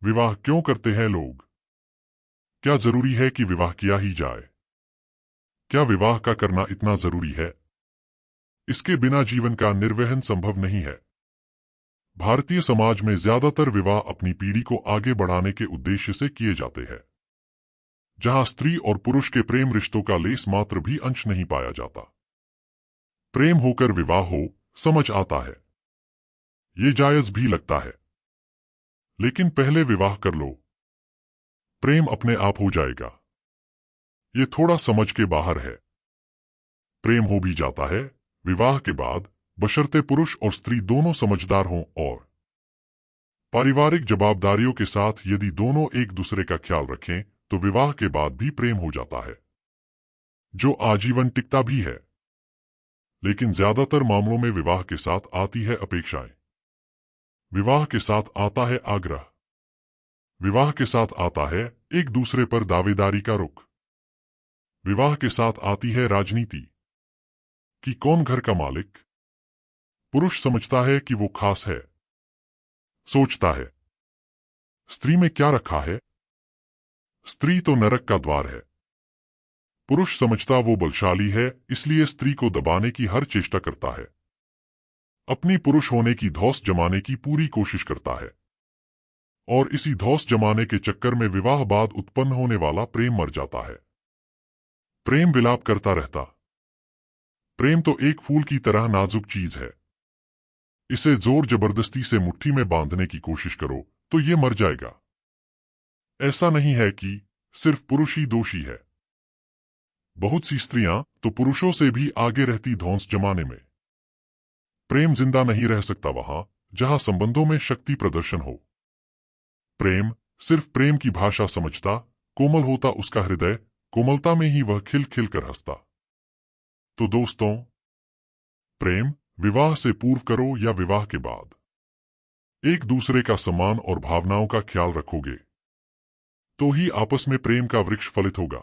विवाह क्यों करते हैं लोग? क्या जरूरी है कि विवाह किया ही जाए? क्या विवाह का करना इतना जरूरी है? इसके बिना जीवन का निर्वहन संभव नहीं है। भारतीय समाज में ज्यादातर विवाह अपनी पीढ़ी को आगे बढ़ाने के उद्देश्य से किए जाते हैं, जहां स्त्री और पुरुष के प्रेम रिश्तों का लेस मात्र भी अंश नहीं पाया जाता। प्रेम होकर विवाह हो, समझ आता है, ये जायज भी लगता है। लेकिन पहले विवाह कर लो, प्रेम अपने आप हो जाएगा, ये थोड़ा समझ के बाहर है। प्रेम हो भी जाता है विवाह के बाद, बशर्ते पुरुष और स्त्री दोनों समझदार हों और पारिवारिक जवाबदारियों के साथ। यदि दोनों एक दूसरे का ख्याल रखें तो विवाह के बाद भी प्रेम हो जाता है, जो आजीवन टिकता भी है। लेकिन ज्यादातर मामलों में विवाह के साथ आती है अपेक्षाएं, विवाह के साथ आता है आग्रह, विवाह के साथ आता है एक दूसरे पर दावेदारी का रुख, विवाह के साथ आती है राजनीति कि कौन घर का मालिक। पुरुष समझता है कि वो खास है, सोचता है स्त्री में क्या रखा है, स्त्री तो नरक का द्वार है। पुरुष समझता वो बलशाली है, इसलिए स्त्री को दबाने की हर चेष्टा करता है, अपनी पुरुष होने की धौंस जमाने की पूरी कोशिश करता है। और इसी धौंस जमाने के चक्कर में विवाह बाद उत्पन्न होने वाला प्रेम मर जाता है। प्रेम विलाप करता रहता। प्रेम तो एक फूल की तरह नाजुक चीज है, इसे जोर जबरदस्ती से मुट्ठी में बांधने की कोशिश करो तो ये मर जाएगा। ऐसा नहीं है कि सिर्फ पुरुष ही दोषी है, बहुत सी स्त्रियां तो पुरुषों से भी आगे रहती धौंस जमाने में। प्रेम जिंदा नहीं रह सकता वहां जहां संबंधों में शक्ति प्रदर्शन हो। प्रेम सिर्फ प्रेम की भाषा समझता, कोमल होता उसका हृदय, कोमलता में ही वह खिल खिल कर हंसता। तो दोस्तों, प्रेम विवाह से पूर्व करो या विवाह के बाद, एक दूसरे का सम्मान और भावनाओं का ख्याल रखोगे तो ही आपस में प्रेम का वृक्ष फलित होगा।